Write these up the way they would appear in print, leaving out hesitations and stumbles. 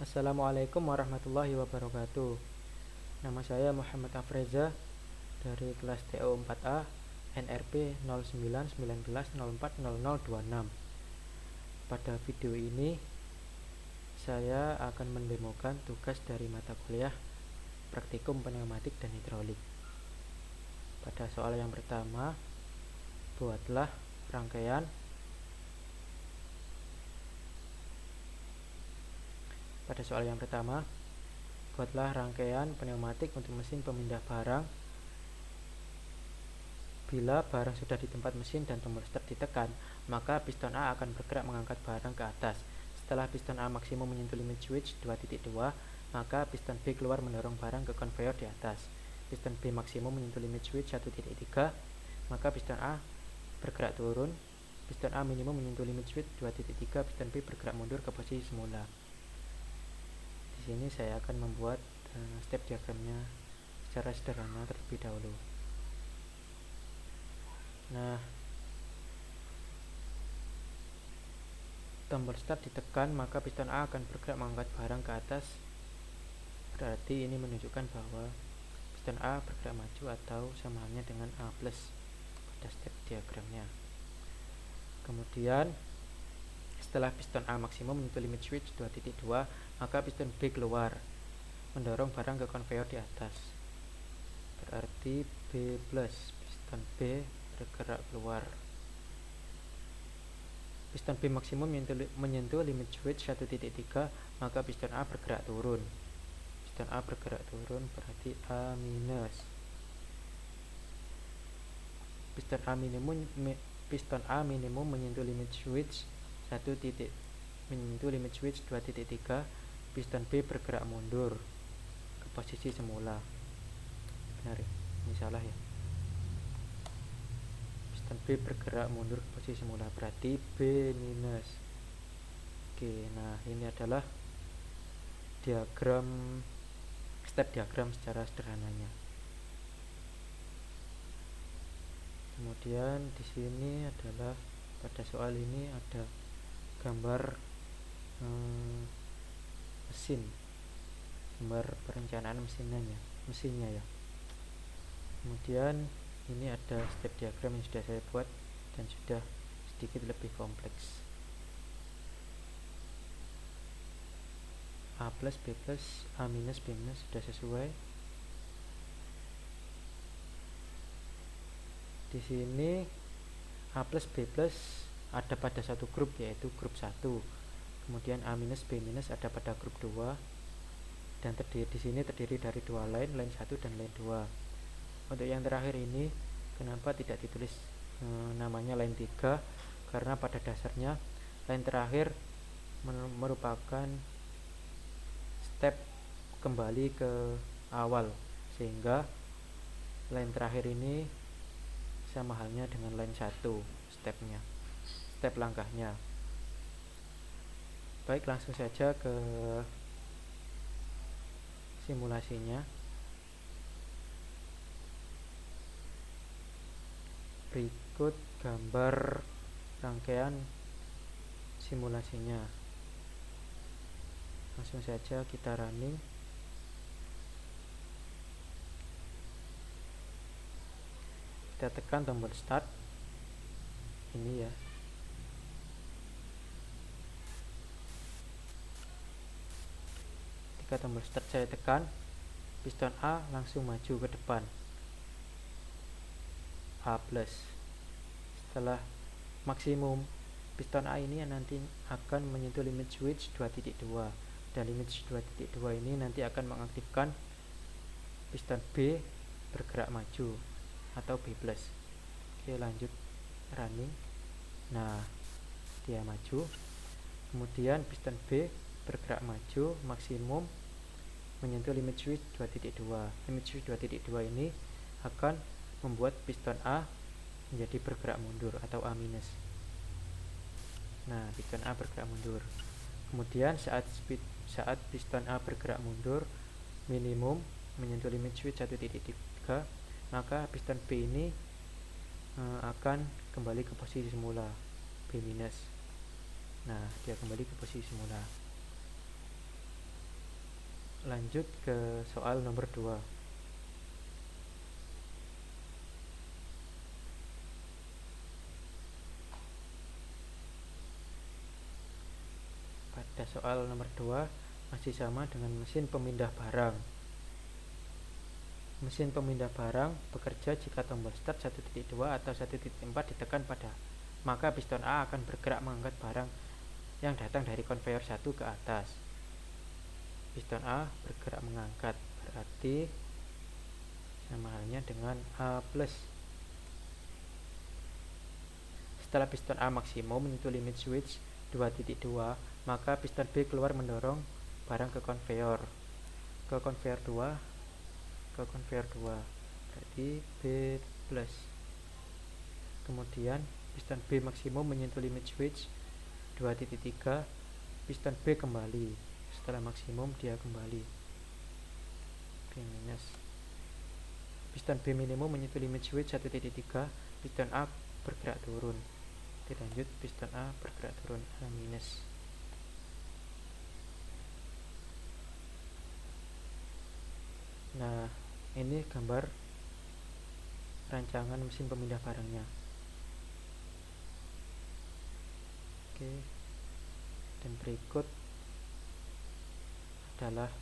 Assalamualaikum warahmatullahi wabarakatuh. Nama saya Muhammad Afreza dari kelas TO 4A NRP 0919040026. Pada video ini saya akan mendemokan tugas dari mata kuliah praktikum pneumatik dan hidrolik. Pada soal yang pertama, buatlah rangkaian pneumatik untuk mesin pemindah barang. Bila barang sudah di tempat mesin dan tombol start ditekan, maka piston A akan bergerak mengangkat barang ke atas. Setelah piston A maksimum menyentuh limit switch 2.2, maka piston B keluar mendorong barang ke konveyor di atas. Piston B maksimum menyentuh limit switch 1.3, maka piston A bergerak turun. Piston A minimum menyentuh limit switch 2.3, piston B bergerak mundur ke posisi semula. Di sini saya akan membuat step diagramnya secara sederhana terlebih dahulu. Nah, tombol start ditekan, maka piston A akan bergerak mengangkat barang ke atas. Berarti ini menunjukkan bahwa piston A bergerak maju atau sama halnya dengan A plus pada step diagramnya. Kemudian setelah piston A maksimum menyentuh limit switch 2.2, maka piston B keluar mendorong barang ke konveyor di atas. Berarti B plus, piston B bergerak keluar. Piston B maksimum menyentuh limit switch 1.3, maka piston A bergerak turun. Piston A bergerak turun berarti A minus. Piston A minimum menyentuh limit switch 2.3, piston B bergerak mundur ke posisi semula. Benar ya? Ini salah ya. Piston B bergerak mundur ke posisi semula, berarti B minus. Oke, nah ini adalah step diagram secara sederhananya. Kemudian di sini adalah pada soal ini ada gambar mesin, gambar perencanaan mesinnya ya. Kemudian ini ada step diagram yang sudah saya buat dan sudah sedikit lebih kompleks. A plus, B plus, A minus, B minus sudah sesuai. Di sini A plus, B plus ada pada satu grup, yaitu grup 1. Kemudian A minus, B minus ada pada grup 2. Dan di sini terdiri dari dua line 1 dan line 2. Untuk yang terakhir ini, kenapa tidak ditulis namanya line 3? Karena pada dasarnya line terakhir merupakan step kembali ke awal, sehingga line terakhir ini sama halnya dengan line 1 step langkahnya. Baik, langsung saja ke simulasinya. Berikut gambar rangkaian simulasinya. Langsung saja kita running. Kita tekan tombol start ini ya. Ketika tombol start saya tekan, piston A langsung maju ke depan, A plus. Setelah maksimum, piston A ini nanti akan menyentuh limit switch 2.2, dan limit switch 2.2 ini nanti akan mengaktifkan piston B bergerak maju atau B plus. Oke, lanjut running. Nah, dia maju. Kemudian piston B bergerak maju maksimum menyentuh limit switch 2.2. Limit switch 2.2 ini akan membuat piston A menjadi bergerak mundur atau A minus. Nah, piston A bergerak mundur. Kemudian saat piston A bergerak mundur minimum menyentuh limit switch 1.3, maka piston B ini akan kembali ke posisi semula, B minus. Nah, dia kembali ke posisi semula. Lanjut ke soal nomor 2. Pada soal nomor 2 masih sama dengan mesin pemindah barang. Mesin pemindah barang bekerja jika tombol start 1.2 atau 1.4 ditekan maka piston A akan bergerak mengangkat barang yang datang dari konveyor 1 ke atas. Piston A bergerak mengangkat, berarti sama halnya dengan A plus. Setelah piston A maksimum menyentuh limit switch 2.2, maka piston B keluar mendorong barang ke konveyor 2, berarti B plus. Kemudian piston B maksimum menyentuh limit switch 2.3, piston B kembali. Setelah maksimum dia kembali, B minus. Piston B minimum menyentuh limit switch 1.3, piston A bergerak turun. Dilanjut, piston A bergerak turun, A minus. Nah, ini gambar rancangan mesin pemindah barangnya. Oke. Dan berikut adalah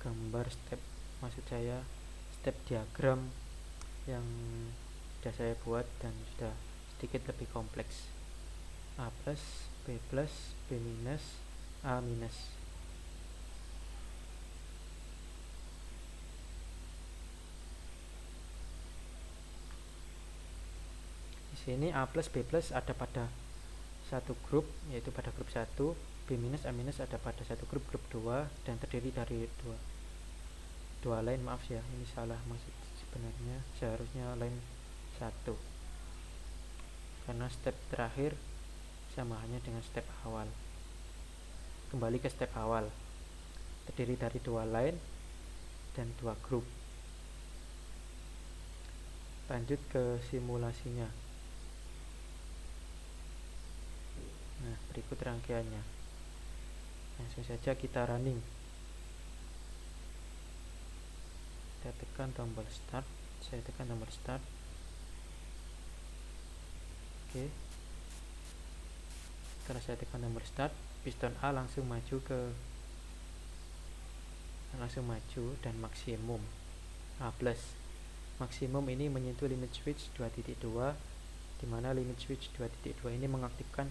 gambar step diagram yang sudah saya buat dan sudah sedikit lebih kompleks. A plus, B minus, A minus. Di sini A plus, B plus ada pada satu grup, yaitu pada grup 1, B minus, A minus ada pada satu grup 2, dan terdiri dari dua line. Maaf ya, ini salah, maksud sebenarnya seharusnya line 1 karena step terakhir sama halnya dengan step awal. Kembali ke step awal, terdiri dari 2 line dan 2 grup. Lanjut ke simulasinya. Nah, berikut rangkaiannya. Langsung saja kita running. Kita tekan tombol start. Saya tekan tombol start. Oke. Setelah saya tekan tombol start, piston A langsung maju dan maksimum A plus. Maksimum ini menyentuh limit switch 2.2, di mana limit switch 2.2 ini mengaktifkan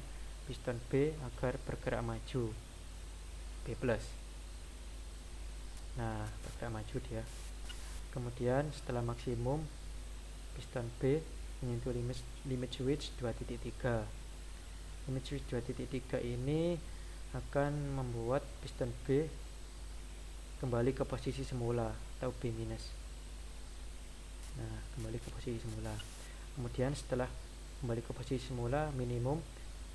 piston B agar bergerak maju, B plus. Nah, bergerak maju dia. Kemudian setelah maksimum, piston B menyentuh limit switch 2.3. Limit switch 2.3 ini akan membuat piston B kembali ke posisi semula atau B minus. Nah, kembali ke posisi semula. Kemudian setelah kembali ke posisi semula minimum,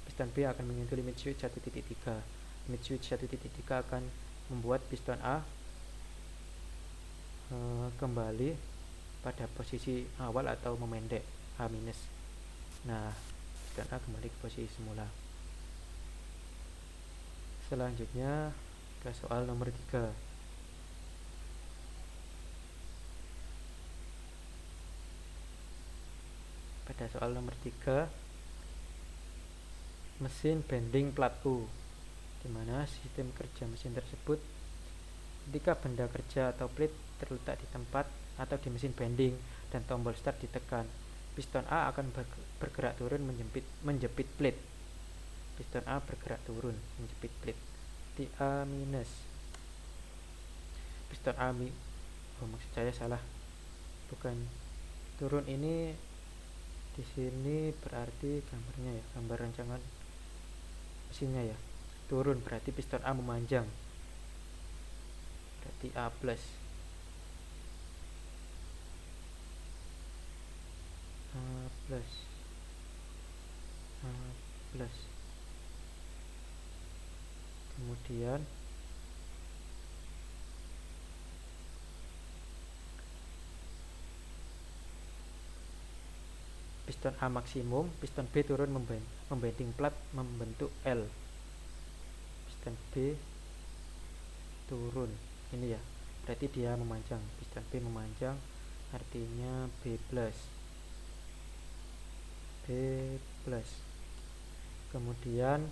piston B akan menyentuh limit switch 1.3. Limit switch 1.3 akan membuat piston A kembali pada posisi awal atau memendek, A minus. Nah, piston A kembali ke posisi semula. Selanjutnya ke soal nomor 3. Pada soal nomor 3, mesin bending plat U, di mana sistem kerja mesin tersebut ketika benda kerja atau plate terletak di tempat atau di mesin bending dan tombol start ditekan, piston A akan bergerak turun menjepit plate. Piston A bergerak turun menjepit plate di A minus. Piston A maksud saya salah, bukan turun, ini di sini berarti gambarnya ya, gambar rancangan mesinnya ya. Turun berarti piston A memanjang, berarti A plus. A plus, A plus. Kemudian piston A maksimum, piston B turun membending plat membentuk L. Piston B turun, ini ya, berarti dia memanjang. Piston B memanjang artinya B plus. Kemudian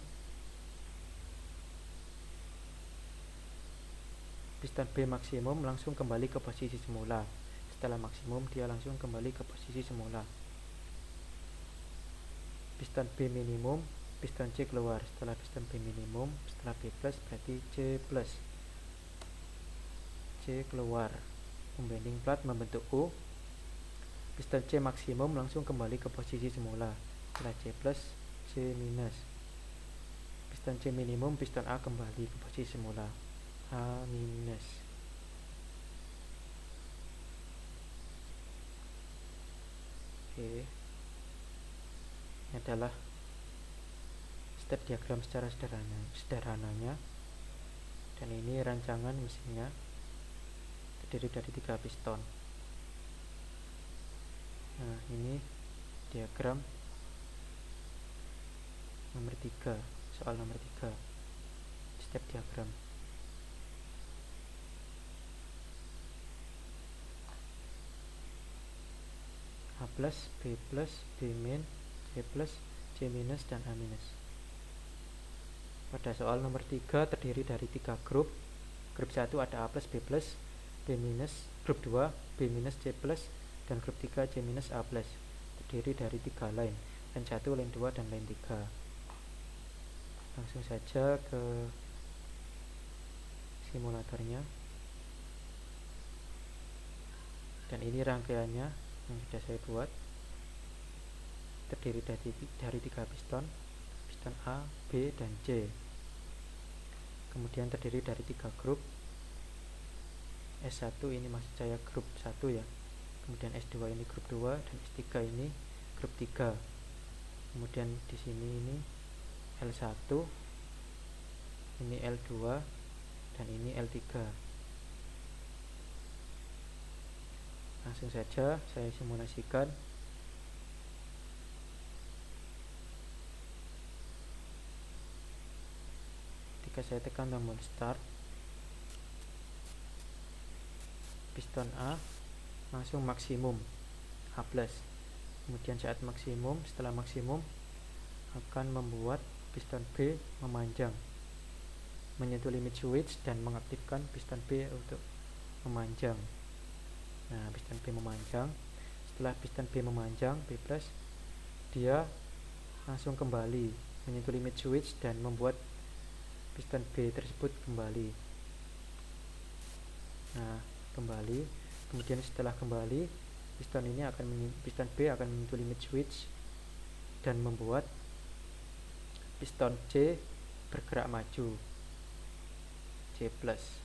piston B maksimum langsung kembali ke posisi semula. Setelah maksimum dia langsung kembali ke posisi semula. Piston B minimum, piston C keluar. Setelah piston B minimum, setelah B plus berarti C plus. C keluar. Unbending plat membentuk U. Piston C maksimum langsung kembali ke posisi semula. Setelah C plus, C minus. Piston C minimum, piston A kembali ke posisi semula. A minus. Oke. Ini adalah step diagram secara sederhananya. Dan ini rancangan mesinnya terdiri dari 3 piston. Nah, ini diagram nomor 3, soal nomor 3, step diagram. A plus, B plus, B min, C plus, C minus, dan A minus. Pada soal nomor 3 terdiri dari 3 grup. Grup 1 ada A plus, B plus, B minus. Grup 2 B minus, C plus, dan grup 3 C minus, A plus. Terdiri dari 3 line, line 1, line 2, dan line 3. Langsung saja ke simulatornya. Dan ini rangkaiannya yang sudah saya buat, terdiri dari 3 piston A, B, dan C. Kemudian terdiri dari 3 grup. S1 ini maksud saya grup 1 ya. Kemudian S2 ini grup 2, dan S3 ini grup 3. Kemudian di sini ini L1, ini L2, dan ini L3. Langsung saja saya simulasikan. Ketika saya tekan tombol start, piston A langsung maksimum A plus. Kemudian saat maksimum, setelah maksimum akan membuat piston B memanjang, menyentuh limit switch dan mengaktifkan piston B untuk memanjang. Nah, piston B memanjang. Setelah piston B memanjang, B plus, dia langsung kembali menyentuh limit switch dan membuat piston B tersebut kembali. Nah, kembali. Kemudian setelah kembali, piston B akan menyentuh limit switch dan membuat piston C bergerak maju. C plus.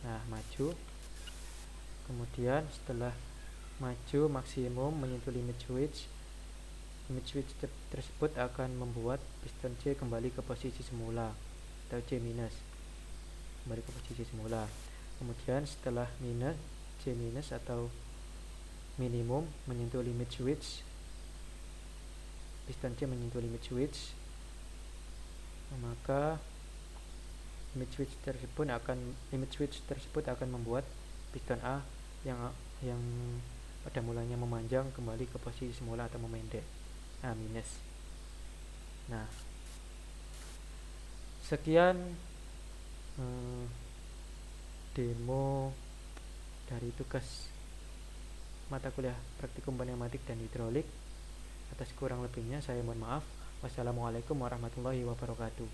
Nah, maju. Kemudian setelah maju maksimum menyentuh limit switch tersebut akan membuat piston C kembali ke posisi semula atau C minus, kembali ke posisi semula. Kemudian setelah C minus atau minimum menyentuh limit switch, piston C menyentuh limit switch, maka limit switch tersebut akan membuat piston A yang pada mulanya memanjang kembali ke posisi semula atau memendek, A minus. Nah, sekian demo dari tugas mata kuliah praktikum pneumatik dan hidrolik. Atas kurang lebihnya saya mohon maaf. Wassalamualaikum warahmatullahi wabarakatuh.